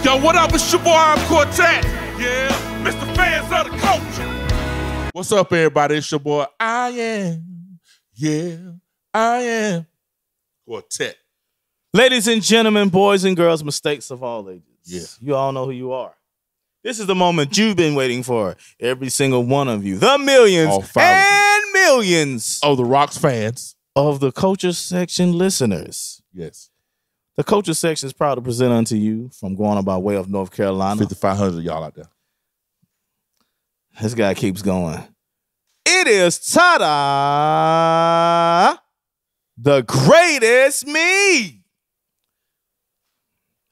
Yo, what up? It's your boy, I'm Quartet. Yeah, Mr. Fans of the Culture. What's up, everybody? It's your boy, I am. Yeah, I am. Quartet. Ladies and gentlemen, boys and girls, mistakes of all ages. Yeah. You all know who you are. This is the moment you've been waiting for. Every single one of you. The millions and millions of the Rocks fans. Of the Culture Section listeners. Yes. The Culture Section is proud to present unto you from going by way of North Carolina. 5,500 y'all out there. This guy keeps going. It is ta-da! The greatest me.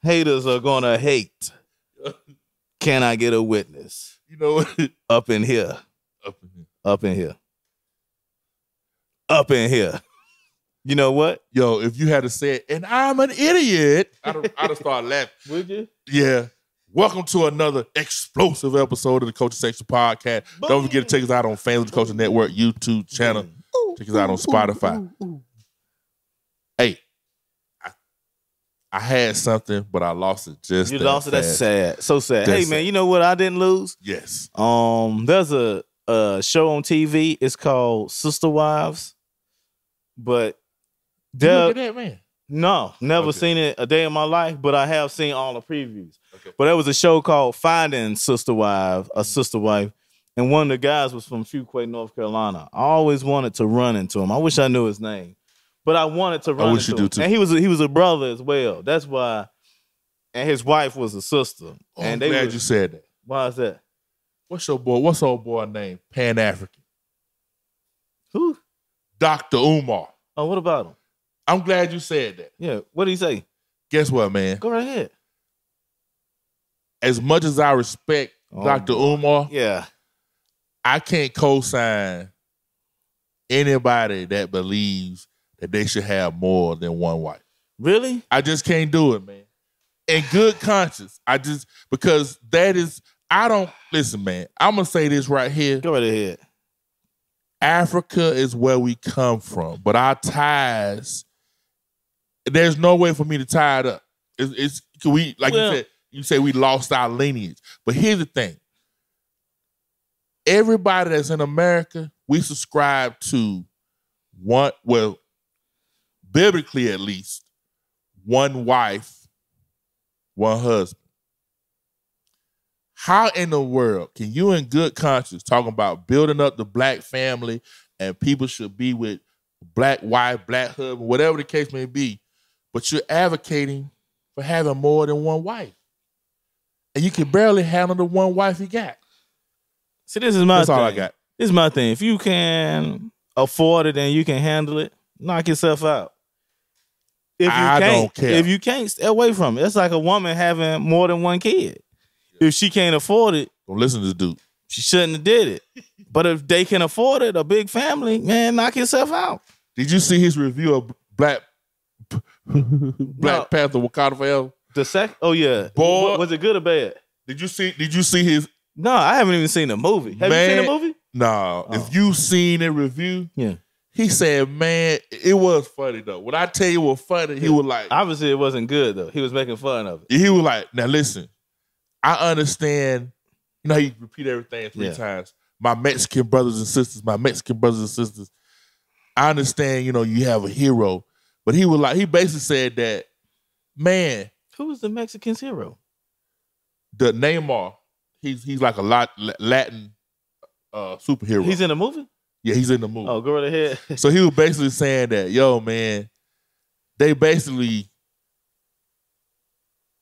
Haters are gonna hate. Can I get a witness? You know what? Up in here. Up in here. Up in here. Up in here. You know what? Yo, if you had to say it, and I'm an idiot, I'd have started laughing. Would you? Yeah. Welcome to another explosive episode of the Culture Section Podcast. Boom. Don't forget to check us out on Fans of the Culture Network YouTube channel. Check us out on Spotify. Hey, I had something, but I lost it just You lost it? That's sad. So sad. Hey, man, you know what I didn't lose? Yes. There's a show on TV. It's called Sister Wives. But you look at that, man? No, never seen it a day in my life, but I have seen all the previews. Okay. But there was a show called Finding Sister Wife, a sister wife, and one of the guys was from Fuquay, North Carolina. I always wanted to run into him. I wish I knew his name, but I wanted to run into him. Too. And he was a brother as well. That's why. And his wife was a sister. Oh, and I'm glad you said that. Why is that? What's old boy name? Pan-African. Who? Dr. Umar. Oh, what about him? I'm glad you said that. Yeah. What did he say? Guess what, man? Go right ahead. As much as I respect Dr. Umar, yeah, I can't co-sign anybody that believes that they should have more than one wife. Really? I just can't do it, man. In good conscience. Because listen, man, I'm going to say this right here. Go right ahead. Africa is where we come from, but our ties, there's no way for me to tie it up. You say we lost our lineage. But here's the thing. Everybody that's in America, we subscribe to biblically at least, one wife, one husband. How in the world can you in good conscience talking about building up the black family and people should be with black wife, black husband, whatever the case may be, but you're advocating for having more than one wife? And you can barely handle the one wife you got. See, this is my That's thing. all I got. This is my thing. If you can afford it and you can handle it, knock yourself out. I don't care. If you can't, stay away from it. It's like a woman having more than one kid. If she can't afford it, don't listen to this dude. She shouldn't have did it. But if they can afford it, a big family, man, knock yourself out. Did you see his review of Black Panther Wakanda Forever? Oh yeah. Boy, was it good or bad? Did you see his? No, I haven't even seen the movie. Have you seen the movie? No. Oh. If you seen the review, yeah. He said, man, it was funny though. When I tell you it was funny, he was like, obviously it wasn't good though. He was making fun of it. He was like, now listen, I understand, you know how you repeat everything three times. My Mexican brothers and sisters, I understand, you have a hero. But he basically said that, man. Who was the Mexican's hero? The Neymar. He's like a Latin superhero. He's in the movie? Yeah, he's in the movie. Oh, go right ahead. So he was basically saying that, yo, man, they basically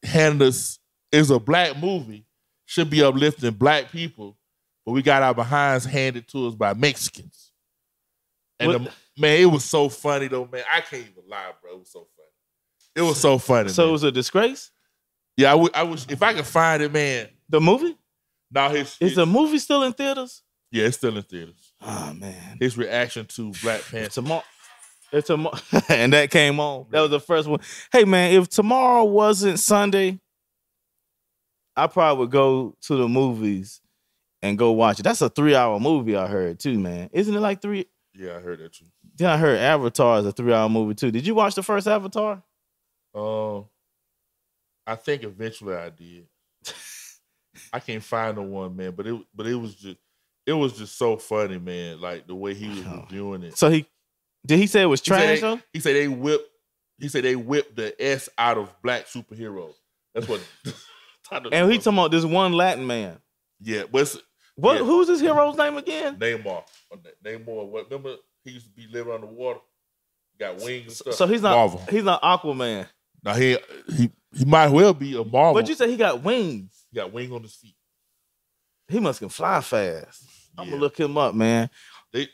handed us, it's a black movie, should be uplifting black people, but we got our behinds handed to us by Mexicans. And man, it was so funny though, man. I can't even lie, bro. It was so funny. It was so funny. So man. It was a disgrace? Yeah, I wish if I could find it, man. The movie? No, is the movie still in theaters? Yeah, it's still in theaters. Oh man. His reaction to Black Panther. It's tomorrow. And that came on. That was the first one. Hey man, if tomorrow wasn't Sunday, I probably would go to the movies and go watch it. That's a 3-hour movie I heard too, man. Isn't it like 3? Yeah, I heard that too. Then I heard Avatar is a 3-hour movie too. Did you watch the first Avatar? I think eventually I did. I can't find the one, man, but it was just so funny, man. Like the way he was reviewing it. So did he say it was trash though? He said they whipped the S out of black superheroes. That's what. And he talking about this one Latin man. Yeah, but who's this hero's name again? Namor. What? Remember he used to be living underwater. Got wings and stuff. So he's not Marvel. He's not Aquaman. Now he might well be a Marvel. But you said he got wings. He got wings on his feet. He must can fly fast. I'm gonna look him up, man. I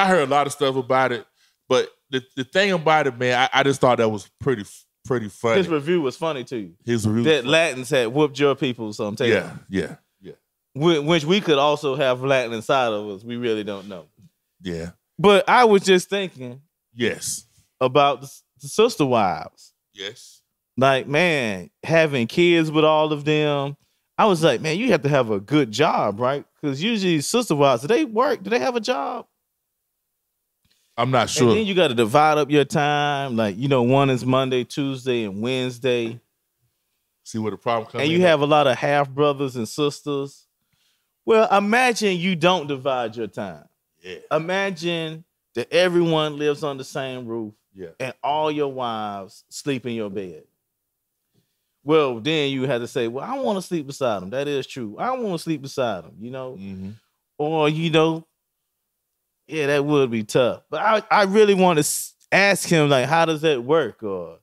heard a lot of stuff about it, but the thing about it, man, I just thought that was pretty funny. His review was funny to you. His review that Latins had whooped your people sometimes. Yeah. Which we could also have Latin inside of us. We really don't know. Yeah. But I was just thinking. Yes. About the sister wives. Yes. Like, man, having kids with all of them. I was like, man, you have to have a good job, right? Because usually sister wives, do they work? Do they have a job? I'm not sure. And then you got to divide up your time. Like, one is Monday, Tuesday, and Wednesday. See where the problem comes in. And you have a lot of half brothers and sisters. Well, imagine you don't divide your time. Yeah. Imagine that everyone lives on the same roof. Yeah. And all your wives sleep in your bed. Well, then you had to say, well, I want to sleep beside them. That is true. I want to sleep beside them, Mm-hmm. Or, yeah, that would be tough. But I really want to ask him, like, how does that work? Or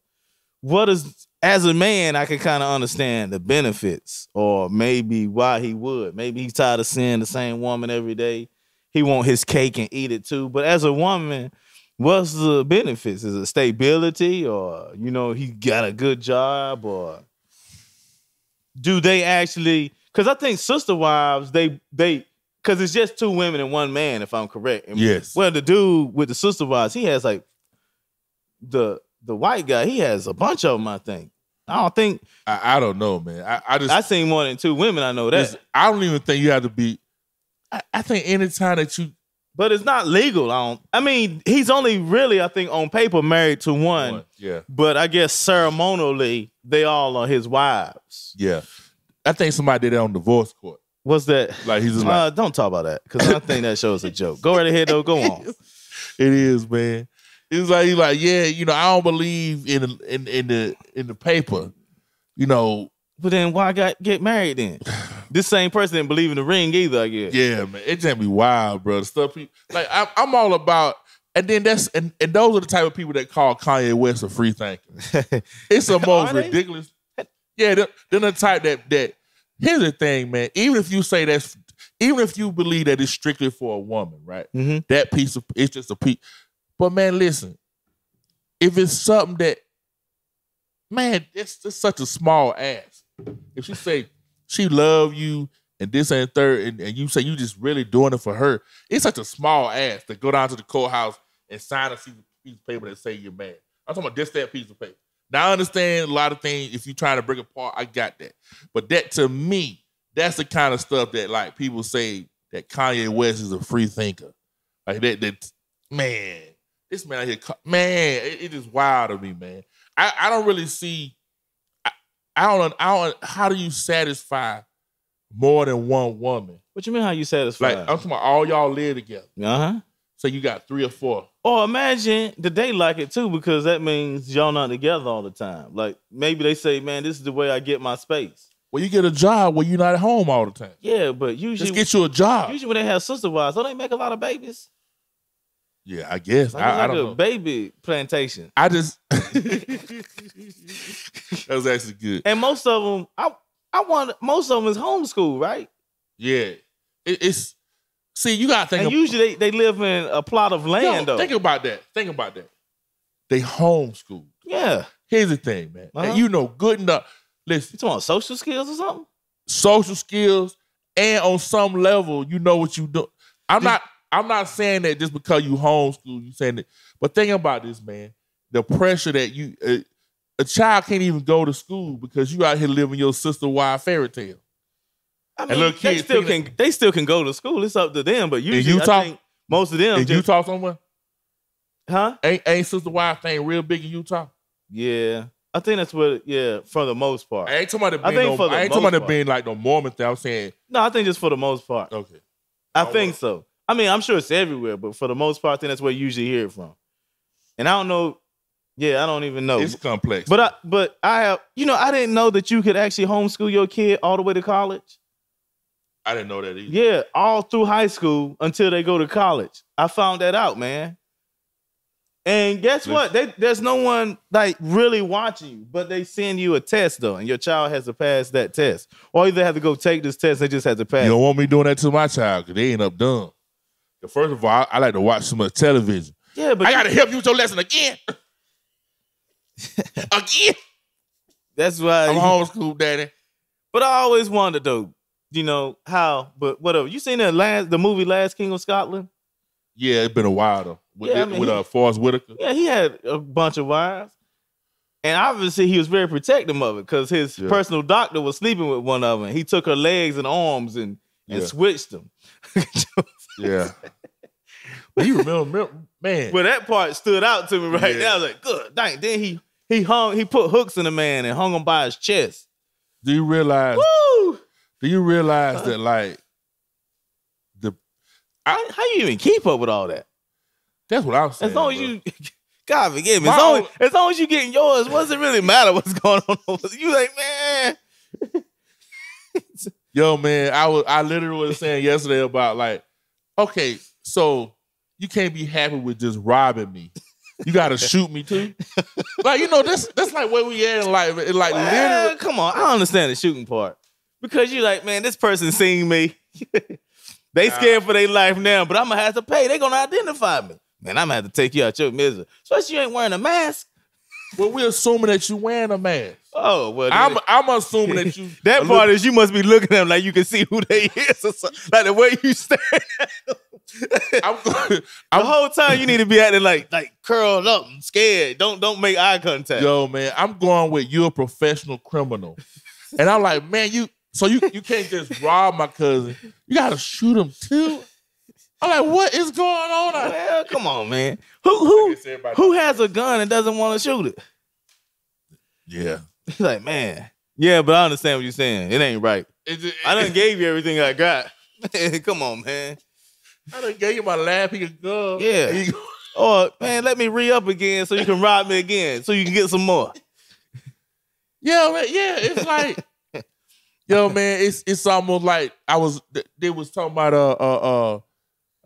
as a man, I can kind of understand the benefits or maybe why he would. Maybe he's tired of seeing the same woman every day. He want his cake and eat it too. But as a woman, what's the benefits? Is it stability or, he got a good job or do they actually, because I think sister wives, they because it's just two women and one man, if I'm correct. And yes. Well, the dude with the sister wives, he has like the white guy, he has a bunch of them, I think. I don't think. I don't know, man. I seen more than two women, I know that. Listen, I don't even think you have to be. I think anytime that you. But it's not legal. I mean, he's only really, I think, on paper married to one. Yeah. But I guess ceremonially, they all are his wives. Yeah. I think somebody did that on divorce court. What's that? Like he's just like, don't talk about that because I think that shows a joke. Go right ahead though. Go on. It is, man. He's like, yeah, I don't believe in the paper, But then why get married then? This same person didn't believe in the ring either, I guess. Yeah, man. It just be wild, bro. The stuff like I'm all about, and then and those are the type of people that call Kanye West a free thinker. It's the most ridiculous. Yeah, they're the type that. Here's the thing, man. Even if you believe that it's strictly for a woman, right? Mm-hmm. That it's just a piece. But man, listen, if it's something that, man, it's such a small ass. If she say she love you and this and third, and you say you just really doing it for her, it's such a small ass to go down to the courthouse and sign a piece of paper that say you're mad. I'm talking about just that piece of paper. Now I understand a lot of things. If you're trying to break apart, I got that. But that to me, that's the kind of stuff that like people say that Kanye West is a free thinker. Like that man. This man out here, man, it is wild to me, man. I don't really see. I don't. How do you satisfy more than one woman? What you mean? How you satisfy? Like I'm talking about all y'all live together. Uh-huh. So you got 3 or 4. Or imagine that they like it too because that means y'all not together all the time. Like maybe they say, man, this is the way I get my space. Well, you get a job where you're not at home all the time. Yeah, but usually just get you a job. Usually when they have sister wives, don't they make a lot of babies? Yeah, I guess. Like I don't know. Baby plantation. I just that was actually good. And most of them, most of them is homeschool, right? Yeah, it's. See, you gotta think. And usually they live in a plot of land, though. Think about that. They homeschool. Yeah. Here's the thing, man. Uh-huh. And good enough. Listen, you talking about social skills or something? Social skills, and on some level, you know what you do. I'm not saying that just because you homeschool, you saying that. But think about this, man. The pressure that a child can't even go to school because you out here living your sister wife fairy tale. I mean, they still can go to school. It's up to them. But usually, I think most of them in Utah somewhere, huh? Ain't sister wife thing real big in Utah? Yeah. I think that's what. Yeah, for the most part. I ain't talking about it being like no Mormon thing. I'm saying no. I think just for the most part. Okay. I think so. I mean, I'm sure it's everywhere, but for the most part, I think that's where you usually hear it from. And I don't know. Yeah, I don't even know. It's complex. But I have. You know, I didn't know that you could actually homeschool your kid all the way to college. I didn't know that either. Yeah, all through high school until they go to college. I found that out, man. And guess what? There's no one like really watching you, but they send you a test though, and your child has to pass that test. Or either have to go take this test, they just have to pass. You don't want me doing that to my child because they end up dumb. First of all, I like to watch so much television. Yeah, but I gotta help you with your lesson again. Again. That's why I'm homeschooled, daddy. But I always wondered though, you know, how, but whatever. You seen the movie Last King of Scotland? Yeah, it's been a while though. With Forrest Whitaker. Yeah, he had a bunch of wives. And obviously he was very protective of it because his personal doctor was sleeping with one of them. He took her legs and arms and switched them. Yeah. But you remember, man. Well, that part stood out to me right now. I was like, good. Dang. Then he put hooks in the man and hung him by his chest. Do you realize? Woo! Do you realize that like how you even keep up with all that? That's what I'm saying. As long as you, God forgive me. As long as you getting yours, what does it really matter what's going on? You like, man. Yo, man, I literally was saying yesterday about like, okay, so you can't be happy with just robbing me. You gotta shoot me too. Like, you know, that's like where we at in life. Literally. Come on, I understand the shooting part. Because you like, man, this person seen me. They scared for their life now, but I'm gonna have to pay. They gonna identify me. Man, I'm gonna have to take you out your misery. Especially you ain't wearing a mask. Well, we're assuming that you wearing a mask. Oh, well. I'm assuming that you... That part is you must be looking at them like you can see who they is or something. Like the way you stare at them. The whole time you need to be acting like curled up and scared. Don't make eye contact. Yo, man, I'm going with you're a professional criminal. And I'm like, man, you can't just rob my cousin. You gotta shoot him too. I'm like, what is going on? Well, come on, man. Who has a gun and doesn't want to shoot it? Yeah. Like, man. Yeah, but I understand what you're saying. It ain't right. I done gave you everything I got. Come on, man. I done gave you my laughing gun. Yeah. Or, man, let me re-up again so you can rob me again so you can get some more. Yeah, man, yeah. It's like, yo, man, it's almost like they was talking about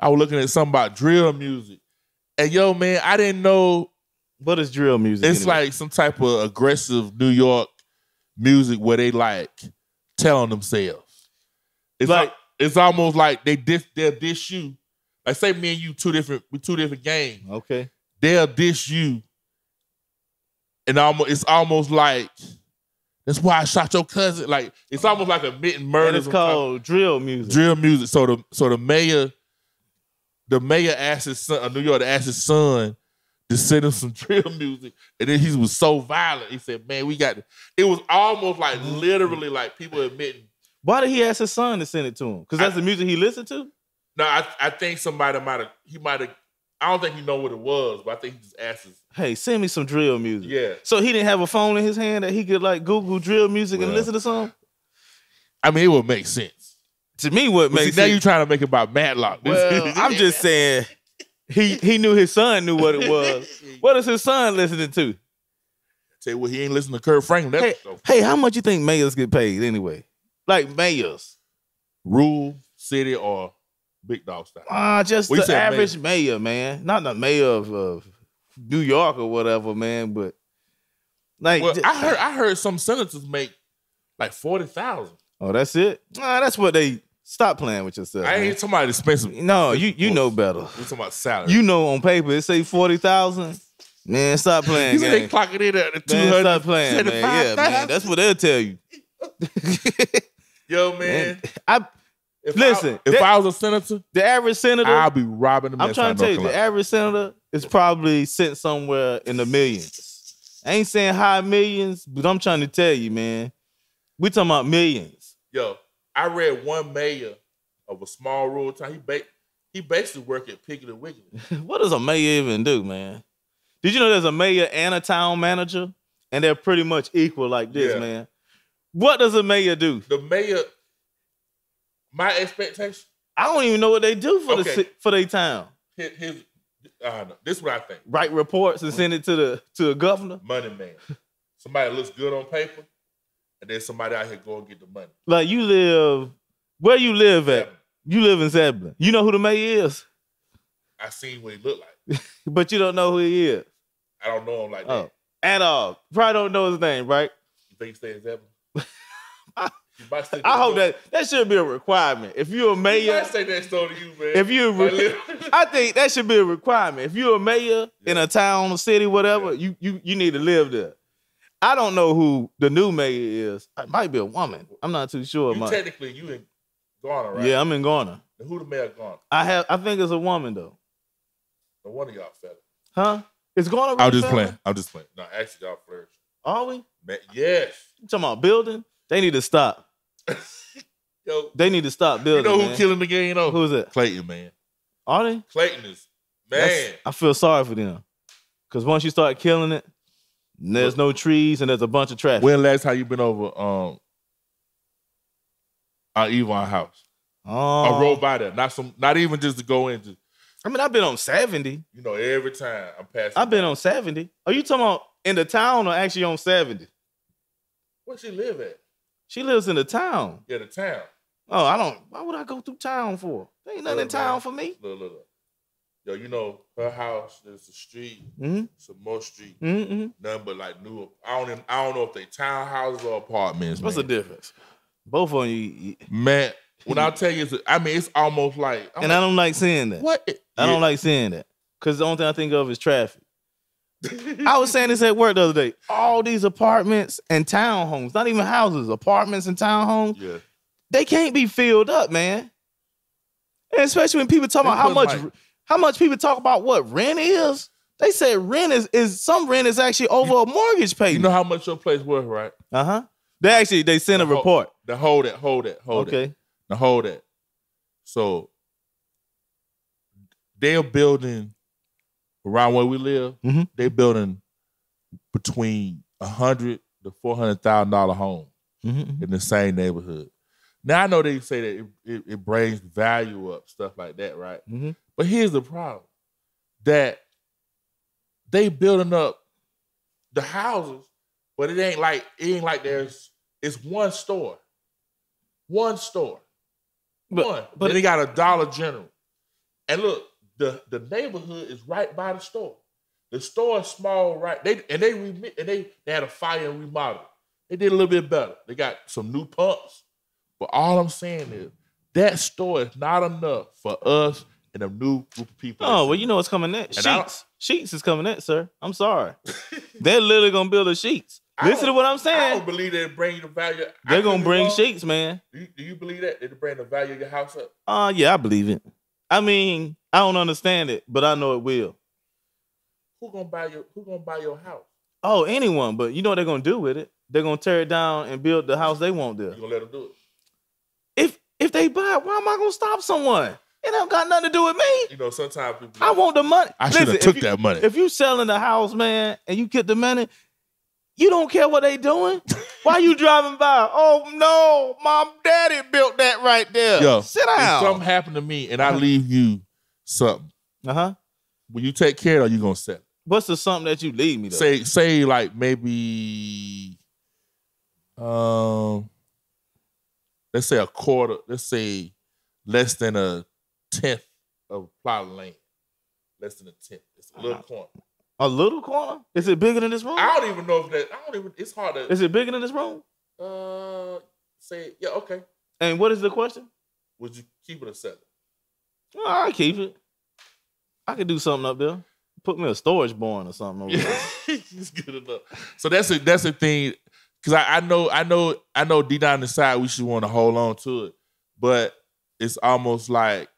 I was looking at something about drill music. And yo, man, I didn't know. What is drill music? It's anyway? Like some type of aggressive New York music where they like telling themselves. It's like it's almost like they'll dish you. Like say me and you two different games. Okay. They'll dish you. And it's almost like that's why I shot your cousin. Like it's almost like admitting murder. It's called drill music. Drill music. So the mayor asked his son, New York asked his son to send him some drill music, and then he was so violent. He said, "Man, we got." It was almost like literally like people admitting. Why did he ask his son to send it to him? Because that's the music he listened to. No, I think somebody might have. I don't think he know what it was, but I think he just asked his. Hey, send me some drill music. Yeah. So he didn't have a phone in his hand that he could like Google drill music and listen to some? I mean, it would make sense. To me, what makes sense. Now you're trying to make it about Matlock. Well, I'm just saying he knew his son knew what it was. What is his son listening to? Tell you what, he ain't listening to Kurt Franklin. Hey, how much you think mayors get paid anyway? Like mayors. Rural, city, or big dog style? Just the average mayor, man. Not the mayor of New York or whatever, man. But like, I heard some senators make like 40,000. Oh, that's it? That's what they. Stop playing with yourself. I ain't talking about expensive. No, you know better. We talking about salary. You know on paper it say 40,000. Man, stop playing. You they clock it in at 200. Man, stop playing, man. Yeah, man. That's what they'll tell you. Yo, man. If I was a senator, the average senator, I'll be robbing them. I'm trying to tell you, the average senator is probably sent somewhere in the millions. I ain't saying high millions, but I'm trying to tell you, man. We talking about millions. Yo, I read one mayor of a small rural town. He basically worked at Piggly Wiggly. What does a mayor even do, man? Did you know there's a mayor and a town manager? and they're pretty much equal like this, man. What does a mayor do? The mayor, my expectation. I don't even know what they do for their town. This is what I think. Write reports and send it to the governor. Money man. Somebody looks good on paper, and then somebody out here go and get the money. Like you live, where you live at? You live in Zebulon. You know who the mayor is? I seen what he look like. But you don't know who he is. I don't know him like that. At all. Probably don't know his name, right? You think he stay in Zebulon? I hope that should be a requirement. If you're a mayor, I say that story to you, man. If you, I think that should be a requirement. If you're a mayor in a town, a city, whatever, you need to live there. I don't know who the new mayor is. It might be a woman. I'm not too sure. Technically, you in Garner, right? Yeah, I'm in Garner. And who the mayor Garner? I think it's a woman though. No, one of y'all fella. Huh? It's Garner. I'm just playing. No, actually, y'all flourish. Are we? Yes. You talking about building? They need to stop. Yo, they need to stop building. You know who killing the game though? Who's it? Clayton, man. Are they? Clayton is, man. I feel sorry for them. Because once you start killing it, there's no trees and there's a bunch of traffic. When last time you been over our Yvonne house? I rode by there. Not even just to go in. I mean, I've been on 70. You know, every time I'm passing. I've been on 70. Are you talking about in the town or actually on 70? Where she live at? She lives in the town. Yeah, the town. Oh, why would I go through town for? There ain't nothing in town for me. Look. Yo, you know, her house, there's a street, some more street. Nothing but like new. I don't know if they townhouses or apartments. What's the difference? Both of you. Man, when I tell you, it's almost like. I don't like seeing that. What? I don't like seeing that. Because the only thing I think of is traffic. I was saying this at work the other day. All these apartments and townhomes, not even houses, apartments and townhomes, they can't be filled up, man. And especially when people talk about how much people talk about what rent is. They say rent is some rent is actually over a mortgage payment. You know how much your place worth, right? They sent a report. Hold it. Okay. Now hold it. So they're building around where we live. They're building between $100,000 to $400,000 homes in the same neighborhood. Now I know they say that it brings value up, stuff like that, right? But here's the problem: that they building up the houses, but it ain't like it's one store. But they got a Dollar General, and look, the neighborhood is right by the store. The store is small, right? They had a fire and remodel. They did a little bit better. They got some new pumps, but all I'm saying is that store is not enough for us and a new group of people. Oh, well, you know what's coming next. Sheets is coming next, sir. I'm sorry. They're literally gonna build a Sheets. Listen to what I'm saying. I don't believe they bring the value. They're gonna bring Sheets, man. Do you believe that? They bring the value of your house up? Yeah, I believe it. I mean, I don't understand it, but I know it will. Who gonna buy your house? Oh, anyone, but you know what they're gonna do with it? They're gonna tear it down and build the house they want there. You gonna let them do it? If they buy it, why am I gonna stop someone? It don't got nothing to do with me. You know, sometimes people I want the money. I should have took that money. If you selling the house, man, and you get the money, you don't care what they doing. Why you driving by? Oh no, my daddy built that right there. Yo, sit down. If something happened to me and I leave you something, will you take care of it or you gonna sell it? What's the something that you leave me though? Say like maybe let's say a quarter, let's say less than a 10th of a plot of land. Less than a 10th. It's a little corner. A little corner? Is it bigger than this room? I don't even know if that. It's hard to. Is it bigger than this room? Yeah, okay. And what is the question? Would you keep it or sell it? Well, I keep it. I could do something up there. Put me a storage barn or something over there. It's good enough. So that's the thing. Because I know deep down inside we should want to hold on to it, but it's almost like.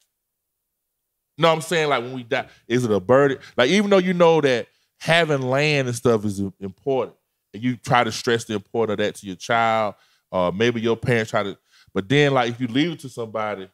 No, I'm saying like when we die, is it a burden? Like even though you know that having land and stuff is important, and you try to stress the importance of that to your child, or maybe your parents try to, but then like if you leave it to somebody,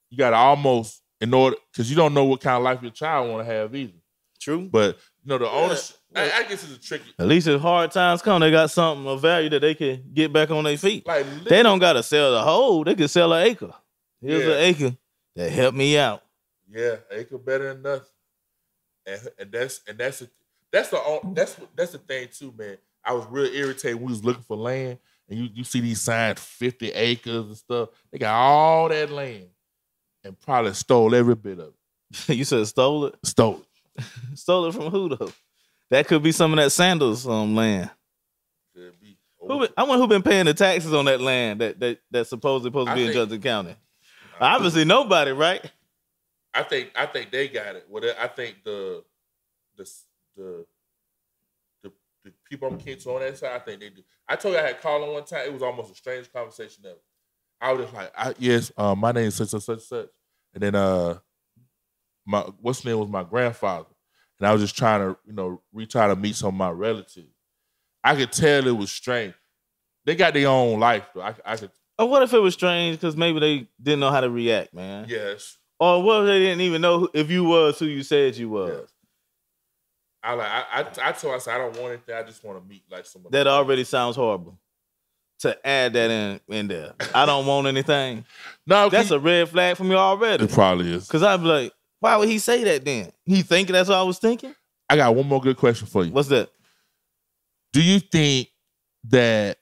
you gotta almost in order because you don't know what kind of life your child want to have either. True. But You know, the ownership. I guess it's a tricky. At least if hard times come, they got something of value that they can get back on their feet. Like they don't got to sell the whole. They can sell an acre. Here's Yeah. an acre that helped me out. Yeah, acre better than nothing. And that's the thing too, man. I was real irritated when we was looking for land, and you see these signs 50 acres and stuff. They got all that land and probably stole every bit of it. You said stole it? Stole it. Stole it from who though? That could be some of that Sandals land. Could be. I wonder who been paying the taxes on that land that's supposed to be in Judson County. Obviously nobody, right? I think they got it. Well, I think the people I'm kids on that side, I think they do. I told you I had called on one time. It was almost a strange conversation ever. I was just like, yes, my name is such and such. And then what's name was my grandfather. And I was just trying to, try to meet some of my relatives. I could tell it was strange. They got their own life, though. I could. Or what if it was strange because maybe they didn't know how to react, man? Yes. Or what if they didn't even know if you was who you said you was? Yes. I told her, I said, I don't want anything. I just want to meet like someone. That already sounds horrible. To add that in there. I don't want anything. No, that's a red flag for me already. It probably is. Because I'd be like, why would he say that then? He thinking that's what I was thinking? I got one more good question for you. What's that? Do you think that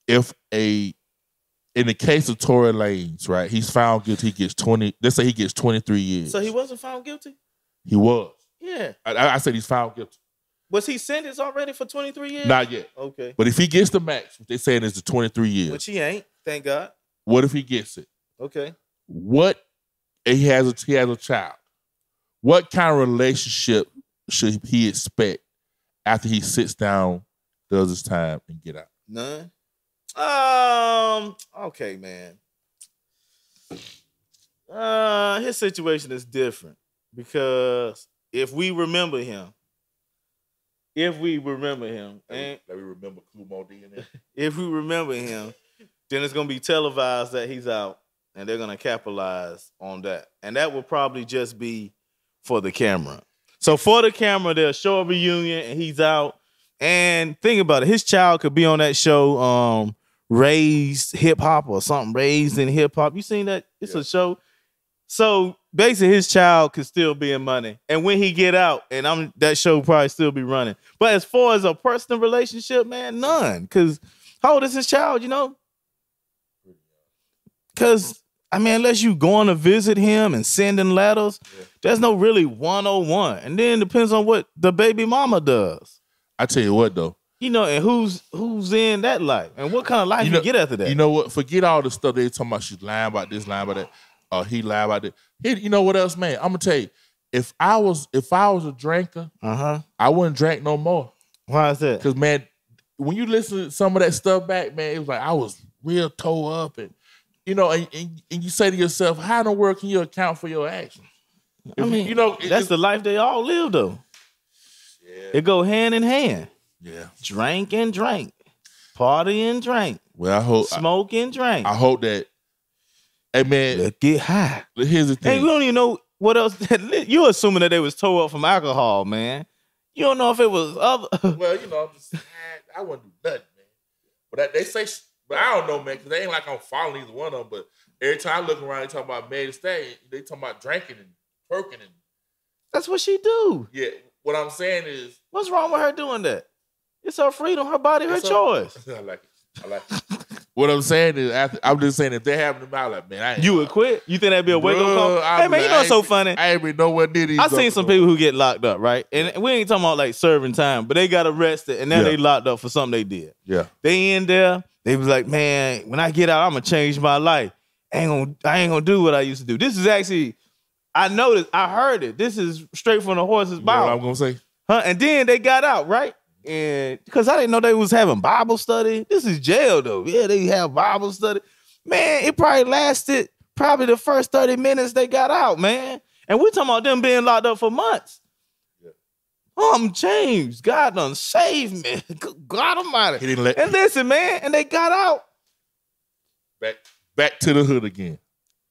if in the case of Tory Lanez, right, he's found guilty, he gets 20, let's say he gets 23 years. So he wasn't found guilty? He was. Yeah. I said he's found guilty. Was he sentenced already for 23 years? Not yet. Okay. But if he gets the max, what they're saying is the 23 years. Which he ain't, thank God. What if he gets it? Okay. And he has a child. What kind of relationship should he expect after he sits down, does his time, and get out? None. Okay, man. His situation is different because if we remember him, and we remember Kumo DNA. If we remember him, then it's gonna be televised that he's out, and they're gonna capitalize on that, and that will probably just be for the camera. So for the camera, they'll show a reunion, and he's out. And think about it, his child could be on that show, Raised Hip Hop or something, Raised in Hip Hop. You seen that? It's a show. So basically, his child could still be in money, and when he get out, and that show probably still be running. But as far as a personal relationship, man, none. Because how old is his child? Because unless you going to visit him and sending letters, there's no really 101. And then it depends on what the baby mama does. I tell you what, though. And who's in that life, and what kind of life you get after that? You know what? Forget all the stuff they talking about. She's lying about this, lying about that. He lied about it. You know what else, man? I'm gonna tell you, if I was a drinker, I wouldn't drink no more. Why is that? Because, man, when you listen to some of that stuff back, man, it was like I was real tore up, and and you say to yourself, how in the world can you account for your actions? That's the life they all live, though. Yeah. It go hand in hand. Yeah, drink and drink, party and drink. Well, I hope smoke and drink. I hope that. Hey, man, let's get high. Here's the thing. Hey, we don't even know what else. You're assuming that they was tore up from alcohol, man. You don't know if it was other. Well, I wouldn't do nothing, man. But they say, but I don't know, man, because they ain't like I'm following either one of them. But every time I look around, they talk about Meg Thee Stallion. They talking about drinking and twerking and. That's what she do. Yeah. What I'm saying is, what's wrong with her doing that? It's her freedom, her body, her choice. I like it. What I'm saying is, I'm just saying, if they have them out, like, man, you would quit? You think that'd be a wake-up call? Hey, man, what's so funny? I ain't even know what did. I seen some people who get locked up, right? And we ain't talking about like serving time, but they got arrested and now they locked up for something they did. Yeah. They in there, they was like, man, when I get out, I'm gonna change my life. I ain't gonna do what I used to do. This is actually, I noticed, I heard it. This is straight from the horse's mouth. You know what I'm gonna say? And then they got out, right? And because I didn't know they was having Bible study. This is jail, though. Yeah, they have Bible study. Man, it probably lasted the first 30 minutes they got out, man. And we talking about them being locked up for months. Yeah. I'm changed. God done saved me. God Almighty. And listen, man, and they got out. Back to the hood again.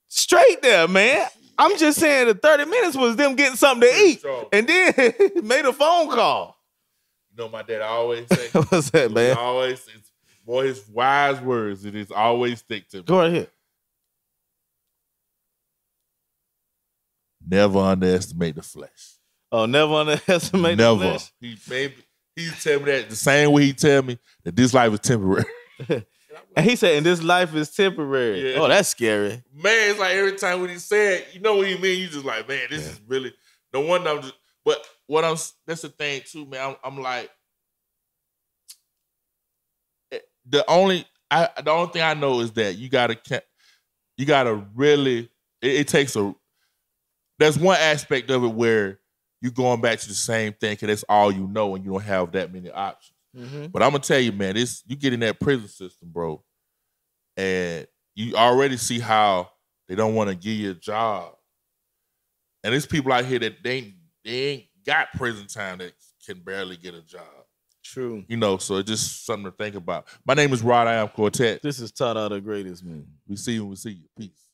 Straight there, man. I'm just saying the 30 minutes was them getting something to eat. Strong. And then made a phone call. You know my dad always say. What's that, man? Boy, his wise words, it is always stick to me. Go right here. Never underestimate the flesh. Oh, never underestimate the flesh? He tell me that the same way he tell me that this life is temporary. And he said, and this life is temporary. Yeah. Oh, that's scary. Man, it's like every time when he said, you know what he mean? You just like, man, this is really, no wonder I'm just, but that's the thing too, man. I'm like, the only thing I know is that you gotta really, it takes there's one aspect of it where you're going back to the same thing because that's all you know and you don't have that many options. Mm-hmm. But I'm gonna tell you, man, you get in that prison system, bro, and you already see how they don't want to give you a job. And there's people out here that they ain't got prison time that can barely get a job. True. You know, so it's just something to think about. My name is Rod. I am Quartet. This is Todd, the greatest man. We see you when we see you. Peace.